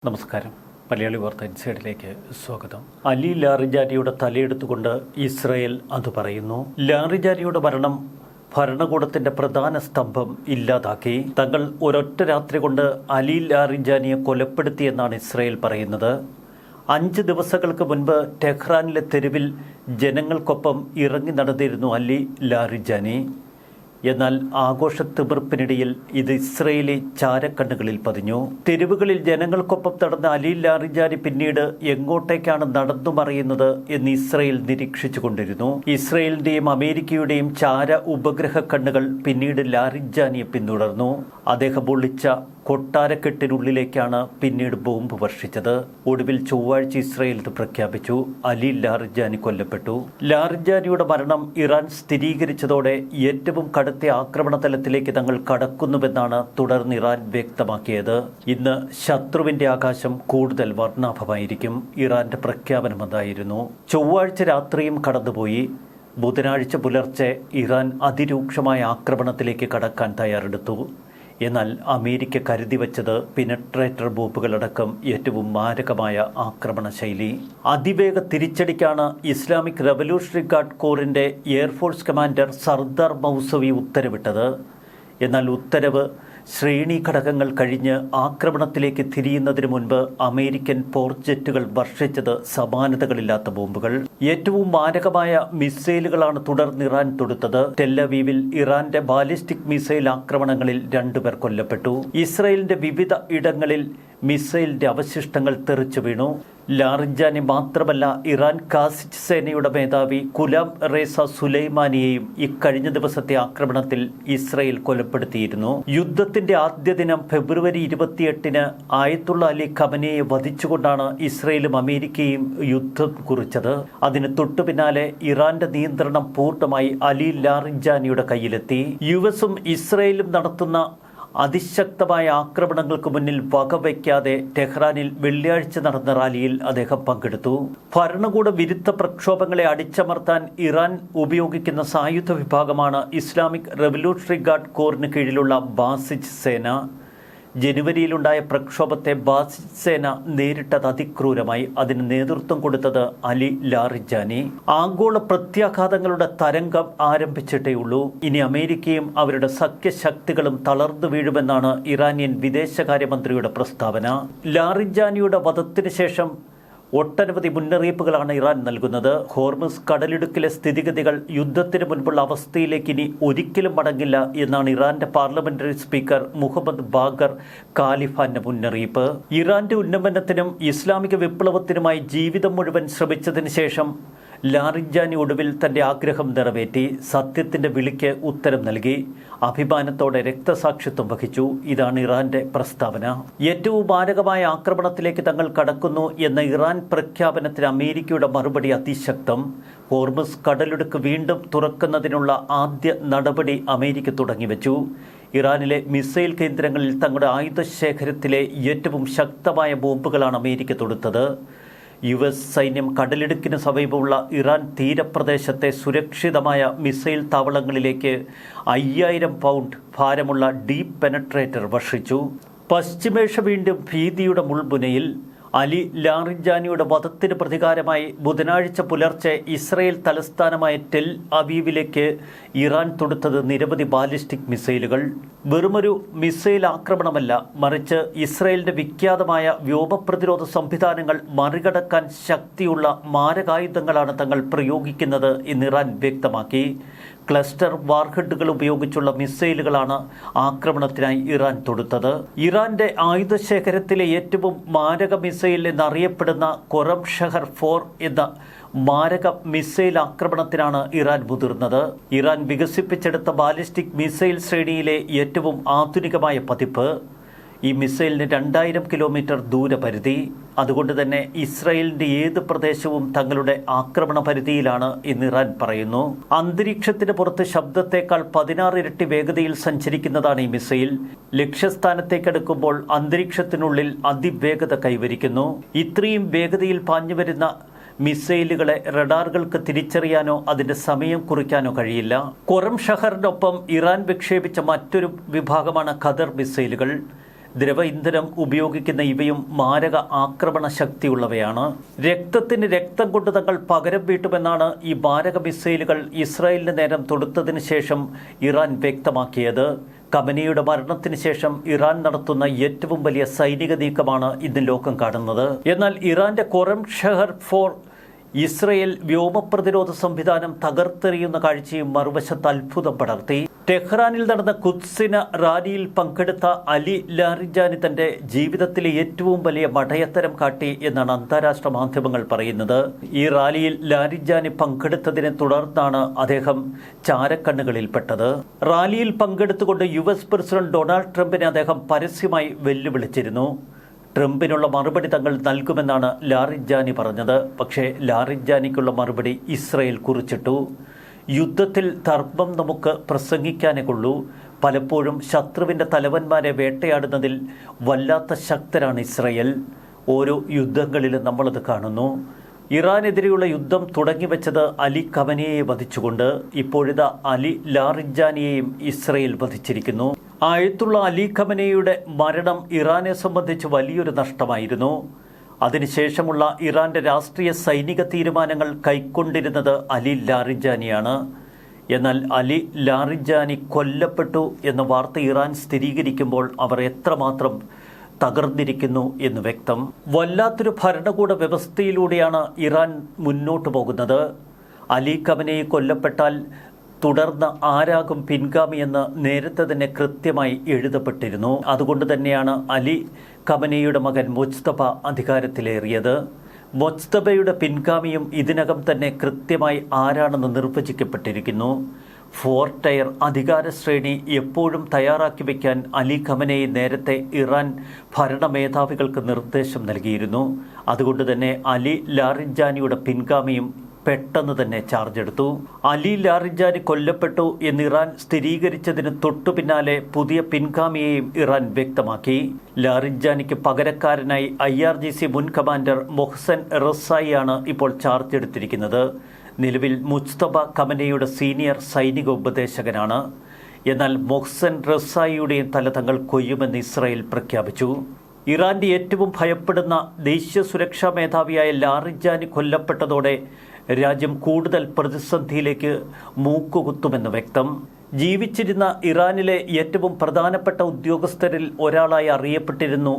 നമസ്കാരം. മലയാളി വാർത്ത ഇൻസൈഡിലേക്ക് സ്വാഗതം. അലി ലാറിജാനിയുടെ തലയെടുത്തുകൊണ്ട് ഇസ്രയേൽ അത് പറയുന്നു. ലാറിജാനിയുടെ മരണം ഭരണകൂടത്തിന്റെ പ്രധാന സ്തംഭം ഇല്ലാതാക്കി. തങ്ങൾ ഒരൊറ്റ രാത്രി കൊണ്ട് അലി ലാറിജാനിയെ കൊലപ്പെടുത്തിയെന്നാണ് ഇസ്രയേൽ പറയുന്നത്. 5 ദിവസങ്ങൾക്ക് മുൻപ് ടെഹ്റാനിലെ തെരുവിൽ ജനങ്ങൾക്കൊപ്പം ഇറങ്ങി നടന്നിരുന്നു അലി ലാറിജാനി. എന്നാൽ ആഘോഷത്തിമിർപ്പിനിടയിൽ ഇത് ഇസ്രയേലി ചാരക്കണ്ണുകളിൽ പതിഞ്ഞു. തെരുവുകളിൽ ജനങ്ങൾക്കൊപ്പം നടന്ന അലി ലാറിജാനി പിന്നീട് എങ്ങോട്ടേക്കാണ് നടന്നു മറിയുന്നത് എന്ന് ഇസ്രയേൽ നിരീക്ഷിച്ചു കൊണ്ടിരുന്നു. ഇസ്രയേലിന്റെയും അമേരിക്കയുടെയും ചാര ഉപഗ്രഹ കണ്ണുകൾ പിന്നീട് ലാറിജാനിയെ പിന്തുടർന്നു. അദ്ദേഹം ഒളിച്ച കൊട്ടാരക്കെട്ടിനുള്ളിലേക്കാണ് പിന്നീട് ബോംബ് വർഷിച്ചത്. ഒടുവിൽ ചൊവ്വാഴ്ച ഇസ്രയേൽ ഇത് പ്രഖ്യാപിച്ചു. അലി ലാറിജാനി കൊല്ലപ്പെട്ടു. ലാറിജാനിയുടെ മരണം ഇറാൻ സ്ഥിരീകരിച്ചതോടെ ഏറ്റവും കടുത്ത ആക്രമണ തലത്തിലേക്ക് തങ്ങൾ കടക്കുന്നുവെന്നാണ് തുടർന്ന് ഇറാൻ വ്യക്തമാക്കിയത്. ഇന്ന് ശത്രുവിന്റെ ആകാശം കൂടുതൽ വർണ്ണാഭമായിരിക്കും. ഇറാന്റെ പ്രഖ്യാപനം അതായിരുന്നു. ചൊവ്വാഴ്ച രാത്രിയും കടന്നുപോയി. ബുധനാഴ്ച പുലർച്ചെ ഇറാൻ അതിരൂക്ഷമായ ആക്രമണത്തിലേക്ക് കടക്കാൻ തയ്യാറെടുത്തു. എന്നാൽ അമേരിക്ക കരുതി വച്ചത് പിനട്രേറ്റർ ബോംബുകളടക്കം ഏറ്റവും മാരകമായ ആക്രമണ ശൈലി. അതിവേഗ തിരിച്ചടിക്കാണ് ഇസ്ലാമിക് റവല്യൂഷണറി ഗാർഡ് കോറിന്റെ എയർഫോഴ്സ് കമാൻഡർ സർദാർ മൗസവി ഉത്തരവിട്ടത്. എന്നാൽ ഉത്തരവ് ശ്രേണി ഘടകങ്ങൾ കഴിഞ്ഞ് ആക്രമണത്തിലേക്ക് തിരിയുന്നതിന് മുൻപ് അമേരിക്കൻ പോർജെറ്റുകൾ വർഷിച്ചത് സമാനതകളില്ലാത്ത ബോംബുകൾ. ഏറ്റവും മാരകമായ മിസൈലുകളാണ് തുടർന്ന് ഇറാൻ തൊടുത്തത്. ടെല്ലവീവിൽ ഇറാന്റെ ബാലിസ്റ്റിക് മിസൈൽ ആക്രമണങ്ങളിൽ 2 പേർ കൊല്ലപ്പെട്ടു. ഇസ്രയേലിന്റെ വിവിധ ഇടങ്ങളിൽ മിസൈലിന്റെ അവശിഷ്ടങ്ങൾ തെറിച്ചു വീണു. ലാറിജാനി മാത്രമല്ല, ഇറാൻ ഖാസിജ് സേനയുടെ മേധാവി ഗുലാം റേസ സുലൈമാനിയെയും ഇക്കഴിഞ്ഞ ദിവസത്തെ ആക്രമണത്തിൽ ഇസ്രയേൽ കൊലപ്പെടുത്തിയിരുന്നു. യുദ്ധത്തിന്റെ ആദ്യ ദിനം ഫെബ്രുവരി 28-ന് ആയത്തുള്ള അലി ഖമനയെ വധിച്ചുകൊണ്ടാണ് ഇസ്രയേലും അമേരിക്കയും യുദ്ധം കുറിച്ചത്. അതിന് തൊട്ടു പിന്നാലെ ഇറാന്റെ നിയന്ത്രണം പൂർണ്ണമായി അലി ലാറിജാനിയുടെ കയ്യിലെത്തി. യുഎസും ഇസ്രയേലും നടത്തുന്ന അതിശക്തമായ ആക്രമണങ്ങൾക്ക് മുന്നിൽ വകവയ്ക്കാതെ ടെഹ്റാനിൽ വെള്ളിയാഴ്ച നടന്ന റാലിയിൽ അദ്ദേഹം പങ്കെടുത്തു. ഭരണകൂട വിരുദ്ധ പ്രക്ഷോഭങ്ങളെ അടിച്ചമർത്താൻ ഇറാൻ ഉപയോഗിക്കുന്ന സായുധ വിഭാഗമാണ് ഇസ്ലാമിക് റവല്യൂഷണറി ഗാർഡ് കോറിന് കീഴിലുള്ള ബാസിജ് സേന. ജനുവരിയിലുണ്ടായ പ്രക്ഷോഭത്തെ ബാസിജ് സേന നേരിട്ടത് അതിക്രൂരമായി. അതിന് നേതൃത്വം കൊടുത്തത് അലി ലാറിജാനി. ആഗോള പ്രത്യാഘാതങ്ങളുടെ തരംഗം ആരംഭിച്ചിട്ടേയുള്ളൂ. ഇനി അമേരിക്കയും അവരുടെ സഖ്യശക്തികളും തളർന്നു വീഴുമെന്നാണ് ഇറാനിയൻ വിദേശകാര്യമന്ത്രിയുടെ പ്രസ്താവന. ലാറിജാനിയുടെ വധത്തിന് ശേഷം ഒട്ടനവധി മുന്നറിയിപ്പുകളാണ് ഇറാൻ നൽകുന്നത്. ഹോർമുസ് കടലിടുക്കിലെ സ്ഥിതിഗതികൾ യുദ്ധത്തിന് മുൻപുള്ള അവസ്ഥയിലേക്ക് ഇനി ഒരിക്കലും മടങ്ങില്ല എന്നാണ് ഇറാന്റെ പാർലമെന്ററി സ്പീക്കർ മുഹമ്മദ് ബാഗർ കാലിഫാന്റെ മുന്നറിയിപ്പ്. ഇറാന്റെ ഉന്നമനത്തിനും ഇസ്ലാമിക വിപ്ലവത്തിനുമായി ജീവിതം മുഴുവൻ ശ്രമിച്ചതിന് ശേഷം ലാറിജാനി ഒടുവിൽ തന്റെ ആഗ്രഹം നിറവേറ്റി. സത്യത്തിന്റെ വിളിക്ക് ഉത്തരം നൽകി. അഭിമാനത്തോടെ രക്തസാക്ഷിത്വം വഹിച്ചു. ഇതാണ് ഇറാന്റെ പ്രസ്താവന. ഏറ്റവും മാരകമായ ആക്രമണത്തിലേക്ക് തങ്ങൾ കടക്കുന്നു എന്ന ഇറാൻ പ്രഖ്യാപനത്തിന് അമേരിക്കയുടെ മറുപടി അതിശക്തം. ഹോർമുസ് കടലിടുക്ക് വീണ്ടും തുറക്കുന്നതിനുള്ള ആദ്യ നടപടി അമേരിക്ക തുടങ്ങിവെച്ചു. ഇറാനിലെ മിസൈൽ കേന്ദ്രങ്ങളിൽ തങ്ങളുടെ ആയുധശേഖരത്തിലെ ഏറ്റവും ശക്തമായ ബോംബുകളാണ് അമേരിക്ക തൊടുത്തത്. US സൈന്യം കടലിടുക്കിന് സമീപമുള്ള ഇറാൻ തീരപ്രദേശത്തെ സുരക്ഷിതമായ മിസൈൽ താവളങ്ങളിലേക്ക് 5000 പൗണ്ട് ഭാരമുള്ള ഡീപ് പെനട്രേറ്റർ വർഷിച്ചു. പശ്ചിമേഷ്യ വീണ്ടും ഭീതിയുടെ മുൾമുനയിൽ. അലി ലാറിജാനിയുടെ വധത്തിന് പ്രതികാരമായി ബുധനാഴ്ച പുലർച്ചെ ഇസ്രയേൽ തലസ്ഥാനമായ ടെൽ അവീവിലേക്ക് ഇറാൻ തൊടുത്തത് നിരവധി ബാലിസ്റ്റിക് മിസൈലുകൾ. വെറുമൊരു മിസൈൽ ആക്രമണമല്ല, മറിച്ച് ഇസ്രയേലിന്റെ വിഖ്യാതമായ വ്യോമപ്രതിരോധ സംവിധാനങ്ങൾ മറികടക്കാൻ ശക്തിയുള്ള മാരകായുധങ്ങളാണ് തങ്ങൾ പ്രയോഗിക്കുന്നത് എന്ന് ഇറാൻ വ്യക്തമാക്കി. ക്ലസ്റ്റർ വാർഹെഡുകൾ ഉപയോഗിച്ചുള്ള മിസൈലുകളാണ് ആക്രമണത്തിനായി ഇറാൻ തൊടുത്തത്. ഇറാന്റെ ആയുധശേഖരത്തിലെ ഏറ്റവും മാരക മിസൈൽ എന്നറിയപ്പെടുന്ന ഖൊറം ഷഹർ 4 എന്ന മാരക മിസൈൽ ആക്രമണത്തിനാണ് ഇറാൻ മുതിർന്നത്. ഇറാൻ വികസിപ്പിച്ചെടുത്ത ബാലിസ്റ്റിക് മിസൈൽ ശ്രേണിയിലെ ഏറ്റവും ആധുനികമായ പതിപ്പ്. ഈ മിസൈലിന് 2000 കിലോമീറ്റർ ദൂരപരിധി. അതുകൊണ്ട് തന്നെ ഇസ്രായേലിന്റെ ഏത് പ്രദേശവും തങ്ങളുടെ ആക്രമണ പരിധിയിലാണ് എന്ന് ഇറാൻ പറയുന്നു. അന്തരീക്ഷത്തിന് പുറത്ത് ശബ്ദത്തേക്കാൾ 16 ഇരട്ടി വേഗതയിൽ സഞ്ചരിക്കുന്നതാണ് ഈ മിസൈൽ. ലക്ഷ്യസ്ഥാനത്തേക്കടുക്കുമ്പോൾ അന്തരീക്ഷത്തിനുള്ളിൽ അതിവേഗത കൈവരിക്കുന്നു. ഇത്രയും വേഗതയിൽ പാഞ്ഞുവരുന്ന മിസൈലുകളെ റഡാറുകൾക്ക് തിരിച്ചറിയാനോ അതിന്റെ സമയം കുറിക്കാനോ കഴിയില്ല. ഖൊറം ഷഹറിനൊപ്പം ഇറാൻ വിക്ഷേപിച്ച മറ്റൊരു വിഭാഗമാണ് ഖദർ മിസൈലുകൾ. ദ്രവ ഇന്ധനം ഉപയോഗിക്കുന്ന ഇവയും മാരക ആക്രമണ ശക്തിയുള്ളവയാണ്. രക്തത്തിന് രക്തം കൊണ്ട് തങ്ങൾ പകരം വീട്ടുമെന്നാണ് ഈ മാരക മിസൈലുകൾ ഇസ്രായേലിന് നേരം തൊടുത്തതിന് ശേഷം ഇറാൻ വ്യക്തമാക്കിയത്. ഖമനിയുടെ മരണത്തിന് ശേഷം ഇറാൻ നടത്തുന്ന ഏറ്റവും വലിയ സൈനിക നീക്കമാണ് ഇന്ന് ലോകം കാണുന്നത്. എന്നാൽ ഇറാന്റെ ഖൊറം ഷഹർ 4 ഇസ്രയേൽ വ്യോമ പ്രതിരോധ സംവിധാനം തകർത്തെറിയുന്ന കാഴ്ചയും മറുവശത്ത് അത്ഭുതം പടർത്തി. ടെഹ്റാനിൽ നടന്ന ഖുദ്സിന റാലിയിൽ പങ്കെടുത്ത അലി ലാറിജാനി തന്റെ ജീവിതത്തിലെ ഏറ്റവും വലിയ മടയത്തരം കാട്ടി എന്നാണ് അന്താരാഷ്ട്ര മാധ്യമങ്ങൾ പറയുന്നത്. ഈ റാലിയിൽ ലാറിജാനി പങ്കെടുത്തതിനെ തുടർന്നാണ് അദ്ദേഹം ചാരക്കണ്ണുകളിൽപ്പെട്ടത്. റാലിയിൽ പങ്കെടുത്തുകൊണ്ട് US പ്രസിഡന്റ് ഡൊണാൾഡ് ട്രംപിനെ അദ്ദേഹം പരസ്യമായി വെല്ലുവിളിച്ചിരുന്നു. ട്രംപിനുള്ള മറുപടി തങ്ങൾ നൽകുമെന്നാണ് ലാറിജാനി പറഞ്ഞത്. പക്ഷേ ലാറിജാനിക്കുള്ള മറുപടി ഇസ്രയേൽ കുറിച്ചിട്ടു. യുദ്ധത്തിൽ ധർമ്മം നമുക്ക് പ്രസംഗിക്കാനേ കൊള്ളൂ. പലപ്പോഴും ശത്രുവിൻ്റെ തലവന്മാരെ വേട്ടയാടുന്നതിൽ വല്ലാത്ത ശക്തരാണ് ഇസ്രയേൽ. ഓരോ യുദ്ധങ്ങളിലും നമ്മളത് കാണുന്നു. ഇറാനെതിരെയുള്ള യുദ്ധം തുടങ്ങിവെച്ചത് അലി ഖമനിയെ വധിച്ചുകൊണ്ട്. ഇപ്പോഴിതാ അലി ലാറിജാനിയെയും ഇസ്രയേൽ വധിച്ചിരിക്കുന്നു. ആയത്തുള്ള അലി ഖമനിയുടെ മരണം ഇറാനെ സംബന്ധിച്ച് വലിയൊരു നഷ്ടമായിരുന്നു. അതിനുശേഷമുള്ള ഇറാന്റെ രാഷ്ട്രീയ സൈനിക തീരുമാനങ്ങൾ കൈക്കൊണ്ടിരുന്നത് അലി ലാറിജാനിയാണ്. എന്നാൽ അലി ലാറിജാനി കൊല്ലപ്പെട്ടു എന്ന വാർത്ത ഇറാൻ സ്ഥിരീകരിക്കുമ്പോൾ അവർ എത്രമാത്രം തകർന്നിരിക്കുന്നു എന്ന് വ്യക്തം. വല്ലാത്തൊരു ഭരണകൂട വ്യവസ്ഥയിലൂടെയാണ് ഇറാൻ മുന്നോട്ടു പോകുന്നത്. അലി ഖമനി കൊല്ലപ്പെട്ടാൽ തുടർന്ന് ആരാകും പിൻഗാമിയെന്ന് നേരത്തെ തന്നെ കൃത്യമായി എഴുതപ്പെട്ടിരുന്നു. അതുകൊണ്ട് തന്നെയാണ് അലി ഖമനിയുടെ മകൻ മുജ്തബ അധികാരത്തിലേറിയത്. മുജ്തബയുടെ പിൻഗാമിയും ഇതിനകം തന്നെ കൃത്യമായി ആരാണെന്ന് നിർവചിക്കപ്പെട്ടിരിക്കുന്നു. 4 ടയർ അധികാര ശ്രേണി എപ്പോഴും തയ്യാറാക്കി വയ്ക്കാൻ അലി ഖമനയെ നേരത്തെ ഇറാൻ ഭരണ മേധാവികൾക്ക് നിർദ്ദേശം നൽകിയിരുന്നു. അതുകൊണ്ട് തന്നെ അലി ലാറിജാനിയുടെ പിൻഗാമിയും പെട്ടെന്ന് തന്നെ ചാർജ് എടുത്തു. അലി ലാറിജാനി കൊല്ലപ്പെട്ടു എന്ന് ഇറാൻ സ്ഥിരീകരിച്ചതിന് തൊട്ടു പിന്നാലെ പുതിയ പിൻഗാമിയെയും ഇറാൻ വ്യക്തമാക്കി. ലാറിജാനിക്ക് പകരക്കാരനായി IRGC മുൻ കമാൻഡർ മൊഹ്സൻ റസായിയാണ് ഇപ്പോൾ ചാർജ് എടുത്തിരിക്കുന്നത്. നിലവിൽ മുജ്തബ ഖമനിയുടെ സീനിയർ സൈനിക ഉപദേശകനാണ്. എന്നാൽ മൊഹ്സൻ റസായിയുടെയും തല തങ്ങൾ കൊയ്യുമെന്ന് ഇസ്രായേൽ പ്രഖ്യാപിച്ചു. ഇറാന്റെ ഏറ്റവും ഭയപ്പെടുന്ന ദേശീയ സുരക്ഷാ മേധാവിയായ ലാറിജാനി കൊല്ലപ്പെട്ടതോടെ രാജ്യം കൂടുതൽ പ്രതിസന്ധിയിലേക്ക് മൂക്കുകുത്തുമെന്ന് വ്യക്തം. ജീവിച്ചിരുന്ന ഇറാനിലെ ഏറ്റവും പ്രധാനപ്പെട്ട ഉദ്യോഗസ്ഥരിൽ ഒരാളായി അറിയപ്പെട്ടിരുന്നു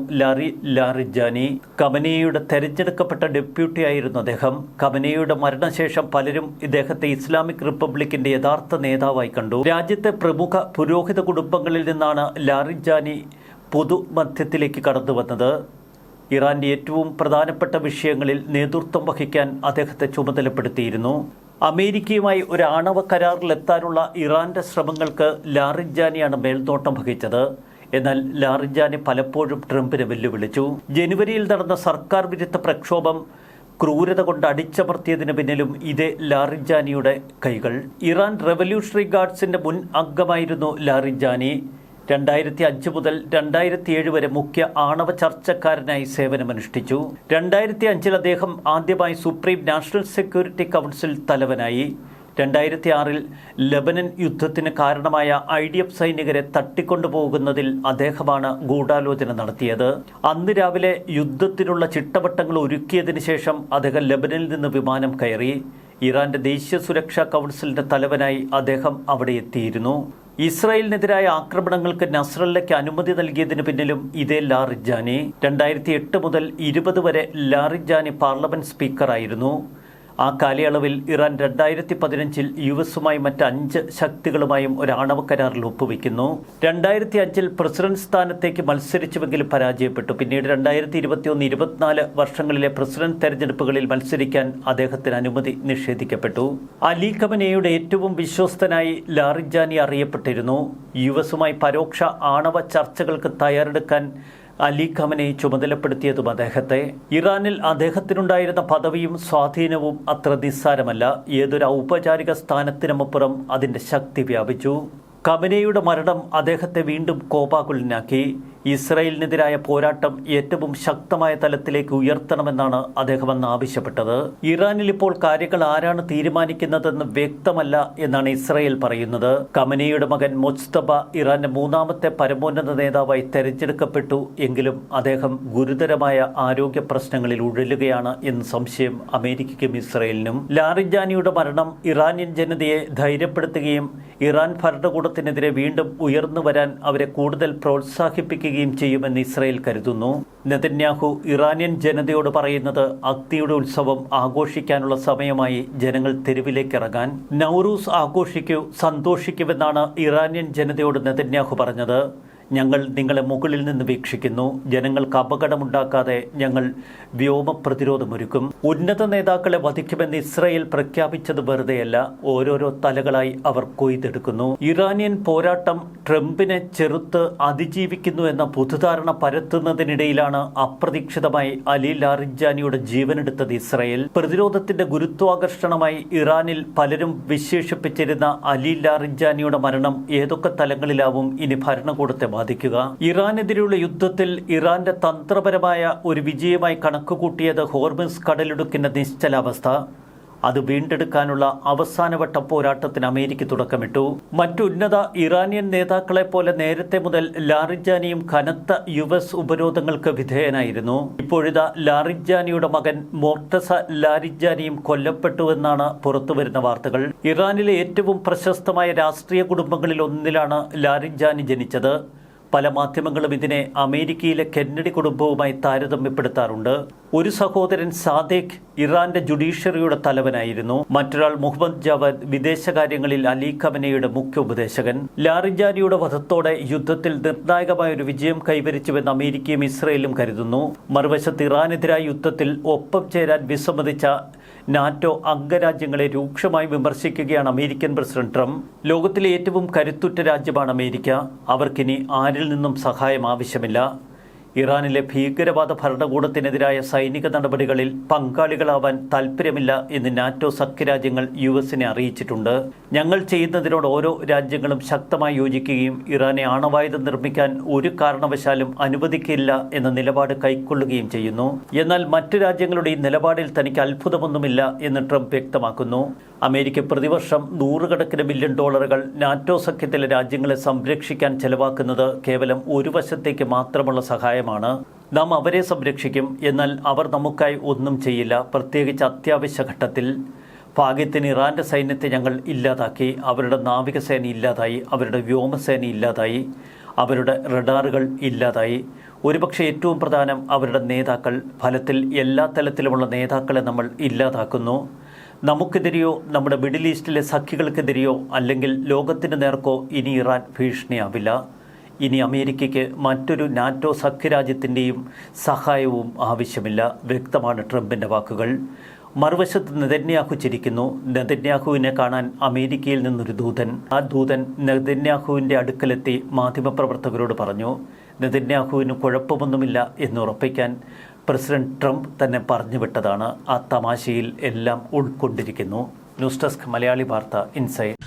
ലാറിജാനി. ഖമനിയുടെ തെരഞ്ഞെടുക്കപ്പെട്ട ഡെപ്യൂട്ടി ആയിരുന്നു അദ്ദേഹം. ഖമനിയുടെ മരണശേഷം പലരും ഇദ്ദേഹത്തെ ഇസ്ലാമിക് റിപ്പബ്ലിക്കിന്റെ യഥാർത്ഥ നേതാവായി കണ്ടു. രാജ്യത്തെ പ്രമുഖ പുരോഹിത കുടുംബങ്ങളിൽ നിന്നാണ് ലാറിജാനി പൊതുമധ്യത്തിലേക്ക് കടന്നു വന്നത്. ഇറാന്റെ ഏറ്റവും പ്രധാനപ്പെട്ട വിഷയങ്ങളിൽ നേതൃത്വം വഹിക്കാൻ അദ്ദേഹത്തെ ചുമതലപ്പെടുത്തിയിരുന്നു. അമേരിക്കയുമായി ഒരു ആണവ കരാറിലെത്താനുള്ള ഇറാന്റെ ശ്രമങ്ങൾക്ക് ലാറിജാനിയാണ് മേൽനോട്ടം വഹിച്ചത്. എന്നാൽ ലാറിജാനി പലപ്പോഴും ട്രംപിനെ വെല്ലുവിളിച്ചു. ജനുവരിയിൽ നടന്ന സർക്കാർ വിരുദ്ധ പ്രക്ഷോഭം ക്രൂരത കൊണ്ട് അടിച്ചമർത്തിയതിന് പിന്നിലും ഇതേ ലാറിജാനിയുടെ കൈകൾ. ഇറാൻ റവല്യൂഷണറി ഗാർഡ്സിന്റെ മുൻ അംഗമായിരുന്നു ലാറിജാനി. 2005 മുതൽ 2007 വരെ മുഖ്യ ആണവ ചർച്ചക്കാരനായി സേവനമനുഷ്ഠിച്ചു. 2005 അദ്ദേഹം ആദ്യമായി സുപ്രീം നാഷണൽ സെക്യൂരിറ്റി കൗൺസിൽ തലവനായി. 2006 ലെബനൻ യുദ്ധത്തിന് കാരണമായ IDF സൈനികരെ തട്ടിക്കൊണ്ടുപോകുന്നതിൽ അദ്ദേഹമാണ് ഗൂഢാലോചന നടത്തിയത്. അന്ന് രാവിലെ യുദ്ധത്തിനുള്ള ചിട്ടവട്ടങ്ങൾ ഒരുക്കിയതിനു ശേഷം അദ്ദേഹം ലെബനനിൽ നിന്ന് വിമാനം കയറി. ഇറാന്റെ ദേശീയ സുരക്ഷാ കൗൺസിലിന്റെ തലവനായി അദ്ദേഹം അവിടെ എത്തിയിരുന്നു. ഇസ്രായേലിനെതിരായ ആക്രമണങ്ങൾക്ക് നസ്രല്ലയ്ക്ക് അനുമതി നൽകിയതിന് പിന്നിലും ഇതേ ലാറിജാനി. 2008 മുതൽ 2020 വരെ ലാറിജാനി പാർലമെന്റ് സ്പീക്കറായിരുന്നു. ആ കാലയളവിൽ ഇറാൻ 2015 US-ഉമായി മറ്റ് 5 ശക്തികളുമായും ഒരു ആണവ കരാറിൽ ഒപ്പുവെക്കുന്നു. 2005 പ്രസിഡന്റ് സ്ഥാനത്തേക്ക് മത്സരിച്ചുവെങ്കിലും പരാജയപ്പെട്ടു. പിന്നീട് 2021-24 വർഷങ്ങളിലെ പ്രസിഡന്റ് തെരഞ്ഞെടുപ്പുകളിൽ മത്സരിക്കാൻ അദ്ദേഹത്തിന് അനുമതി നിഷേധിക്കപ്പെട്ടു. അലി ഖമനിയുടെ ഏറ്റവും വിശ്വസ്തനായി ലാറിജാനി അറിയപ്പെട്ടിരുന്നു. US-ഉമായി പരോക്ഷ ആണവ ചർച്ചകൾക്ക് തയ്യാറെടുക്കാൻ അലി ഖമനി ചുമതലപ്പെടുത്തിയതും അദ്ദേഹത്തെ. ഇറാനിൽ അദ്ദേഹത്തിനുണ്ടായിരുന്ന പദവിയും സ്വാധീനവും അത്ര നിസ്സാരമല്ല. ഏതൊരു ഔപചാരിക സ്ഥാനത്തിനുമപ്പുറം അതിൻ്റെ ശക്തി വ്യാപിച്ചു. ഖമനിയുടെ മരണം അദ്ദേഹത്തെ വീണ്ടും കോപാകുലനാക്കി. ഇസ്രായേലിനെതിരായ പോരാട്ടം ഏറ്റവും ശക്തമായ തലത്തിലേക്ക് ഉയർത്തണമെന്നാണ് അദ്ദേഹം അന്ന് ആവശ്യപ്പെട്ടത്. ഇറാനിൽ ഇപ്പോൾ കാര്യങ്ങൾ ആരാണ് തീരുമാനിക്കുന്നതെന്ന് വ്യക്തമല്ല എന്നാണ് ഇസ്രായേൽ പറയുന്നത്. ഖമനേയുടെ മകൻ മുജ്തബ ഇറാന്റെ മൂന്നാമത്തെ പരമോന്നത നേതാവായി തെരഞ്ഞെടുക്കപ്പെട്ടു എങ്കിലും അദ്ദേഹം ഗുരുതരമായ ആരോഗ്യ പ്രശ്നങ്ങളിൽ ഉഴലുകയാണ് എന്ന് സംശയം അമേരിക്കയ്ക്കും ഇസ്രായേലിനും. ലാറിജാനിയുടെ മരണം ഇറാനിയൻ ജനതയെ ധൈര്യപ്പെടുത്തുകയും ഇറാൻ ഭരണകൂടത്തിനെതിരെ വീണ്ടും ഉയർന്നു വരാൻ അവരെ കൂടുതൽ പ്രോത്സാഹിപ്പിക്കുകയും ചെയ്യുമെന്ന് ഇസ്രായേൽ കരുതുന്നു. നെതന്യാഹു ഇറാനിയൻ ജനതയോട് പറയുന്നത് അഗ്നിയുടെ ഉത്സവം ആഘോഷിക്കാനുള്ള സമയമായി ജനങ്ങൾ തെരുവിലേക്ക് ഇറങ്ങാൻ. നൗറൂസ് ആഘോഷിക്കൂ, സന്തോഷിക്കുമെന്നാണ് ഇറാനിയൻ ജനതയോട് നെതന്യാഹു പറഞ്ഞത്. ഞങ്ങൾ നിങ്ങളെ മുകളിൽ നിന്ന് വീക്ഷിക്കുന്നു. ജനങ്ങൾക്ക് അപകടമുണ്ടാക്കാതെ ഞങ്ങൾ വ്യോമ പ്രതിരോധമൊരുക്കും. ഉന്നത നേതാക്കളെ വധിക്കുമെന്ന് ഇസ്രായേൽ പ്രഖ്യാപിച്ചത് വെറുതെയല്ല, ഓരോരോ തലകളായി അവർ കൊയ്തെടുക്കുന്നു. ഇറാനിയൻ പോരാട്ടം ട്രംപിനെ ചെറുത്ത് അതിജീവിക്കുന്നു എന്ന പുതുധാരണ പരത്തുന്നതിനിടയിലാണ് അപ്രതീക്ഷിതമായി അലി ലാറിജാനിയുടെ ജീവനെടുത്തത് ഇസ്രായേൽ. പ്രതിരോധത്തിന്റെ ഗുരുത്വാകർഷണമായി ഇറാനിൽ പലരും വിശേഷിപ്പിച്ചിരുന്ന അലി ലാറിജാനിയുടെ മരണം ഏതൊക്കെ തലങ്ങളിലാവും ഇനി ഭരണകൂടത്തെ ബാധിക്കുക. ഇറാനെതിരെയുള്ള യുദ്ധത്തിൽ ഇറാന്റെ തന്ത്രപരമായ ഒരു വിജയമായി കണക്കുകൂട്ടിയത് ഹോർമുസ് കടലിടുക്കിന്റെ നിശ്ചലാവസ്ഥ. അത് വീണ്ടെടുക്കാനുള്ള അവസാനവട്ട പോരാട്ടത്തിന് അമേരിക്ക തുടക്കമിട്ടു. മറ്റു ഉന്നത ഇറാനിയൻ നേതാക്കളെ പോലെ നേരത്തെ മുതൽ ലാറിജാനിയും കനത്ത യുഎസ് ഉപരോധങ്ങൾക്ക് വിധേയനായിരുന്നു. ഇപ്പോഴിതാ ലാറിജാനിയുടെ മകൻ മൊർട്ടസ ലാറിജാനിയും കൊല്ലപ്പെട്ടുവെന്നാണ് പുറത്തുവരുന്ന വാർത്തകൾ. ഇറാനിലെ ഏറ്റവും പ്രശസ്തമായ രാഷ്ട്രീയ കുടുംബങ്ങളിൽ ഒന്നിലാണ് ലാറിജാനി ജനിച്ചത്. പല മാധ്യമങ്ങളും ഇതിനെ അമേരിക്കയിലെ കെന്നഡി കുടുംബവുമായി താരതമ്യപ്പെടുത്താറുണ്ട്. ഒരു സഹോദരൻ സാദേഖ് ഇറാന്റെ ജുഡീഷ്യറിയുടെ തലവനായിരുന്നു. മറ്റൊരാൾ മുഹമ്മദ് ജാവദ് വിദേശകാര്യങ്ങളിൽ അലി ഖമനയുടെ മുഖ്യ ഉപദേശകൻ. ലാറിജാനിയുടെ വധത്തോടെ യുദ്ധത്തിൽ നിർണായകമായ ഒരു വിജയം കൈവരിച്ചുവെന്ന് അമേരിക്കയും ഇസ്രയേലും കരുതുന്നു. മറുവശത്ത് ഇറാനെതിരായ യുദ്ധത്തിൽ ഒപ്പം ചേരാൻ വിസമ്മതിച്ച നാറ്റോ അംഗരാജ്യങ്ങളെ രൂക്ഷമായി വിമർശിക്കുകയാണ് അമേരിക്കൻ പ്രസിഡന്റ് ട്രംപ്. ലോകത്തിലെ ഏറ്റവും കരുത്തുറ്റ രാജ്യമാണ് അമേരിക്ക. അവർക്കിനി ആരിൽ നിന്നും സഹായം ആവശ്യമില്ല. ഇറാനിലെ ഭീകരവാദ ഭരണകൂടത്തിനെതിരായ സൈനിക നടപടികളിൽ പങ്കാളികളാവാൻ താൽപ്പര്യമില്ല എന്ന് നാറ്റോ സഖ്യരാജ്യങ്ങൾ യുഎസിനെ അറിയിച്ചിട്ടുണ്ട്. ഞങ്ങൾ ചെയ്യുന്നതിനോട് ഓരോ രാജ്യങ്ങളും ശക്തമായി യോജിക്കുകയും ഇറാനെ ആണവായുധം നിർമ്മിക്കാൻ ഒരു കാരണവശാലും അനുവദിക്കില്ല എന്ന നിലപാട് കൈക്കൊള്ളുകയും ചെയ്യുന്നു. എന്നാൽ മറ്റു രാജ്യങ്ങളുടെ ഈ നിലപാടിൽ തനിക്ക് അത്ഭുതമൊന്നുമില്ല എന്ന് ട്രംപ് വ്യക്തമാക്കുന്നു. അമേരിക്ക പ്രതിവർഷം $100 ബില്യൺ നാറ്റോ സഖ്യത്തിലെ രാജ്യങ്ങളെ സംരക്ഷിക്കാൻ ചെലവാക്കുന്നത് കേവലം ഒരു വശത്തേക്ക് മാത്രമുള്ള സഹായമാണ്. നാം അവരെ സംരക്ഷിക്കും, എന്നാൽ അവർ നമുക്കായി ഒന്നും ചെയ്യില്ല, പ്രത്യേകിച്ച് അത്യാവശ്യ ഘട്ടത്തിൽ. ഭാഗ്യത്തിന് ഇറാന്റെ സൈന്യത്തെ ഞങ്ങൾ ഇല്ലാതാക്കി. അവരുടെ നാവികസേന ഇല്ലാതായി, അവരുടെ വ്യോമസേന ഇല്ലാതായി, അവരുടെ റഡാറുകൾ ഇല്ലാതായി. ഒരുപക്ഷെ ഏറ്റവും പ്രധാനം അവരുടെ നേതാക്കൾ. ഫലത്തിൽ എല്ലാ തലത്തിലുമുള്ള നേതാക്കളെ നമ്മൾ ഇല്ലാതാക്കുന്നു. നമുക്കെതിരെയോ നമ്മുടെ മിഡിൽ ഈസ്റ്റിലെ സഖ്യകൾക്കെതിരെയോ അല്ലെങ്കിൽ ലോകത്തിന് നേർക്കോ ഇനി ഇറാൻ ഭീഷണിയാവില്ല. ഇനി അമേരിക്കയ്ക്ക് മറ്റൊരു നാറ്റോ സഖ്യരാജ്യത്തിൻ്റെയും സഹായവും ആവശ്യമില്ല. വ്യക്തമാണ് ട്രംപിൻ്റെ വാക്കുകൾ. മറുവശത്ത് നെതന്യാഹു ചിരിക്കുന്നു. നെതന്യാഹുവിനെ കാണാൻ അമേരിക്കയിൽ നിന്നൊരു ദൂതൻ. ആ ദൂതൻ നെതന്യാഹുവിൻ്റെ അടുക്കലെത്തി മാധ്യമപ്രവർത്തകരോട് പറഞ്ഞു, നെതന്യാഹുവിന് കുഴപ്പമൊന്നുമില്ല എന്നുറപ്പിക്കാൻ പ്രസിഡന്റ് ട്രംപ് തന്നെ പറഞ്ഞുവിട്ടതാണ്. ആ തമാശയിൽ എല്ലാം ഉൾക്കൊണ്ടിരിക്കുന്നു. ന്യൂസ് ഡെസ്ക് മലയാളി വാർത്ത ഇൻസൈഡ്.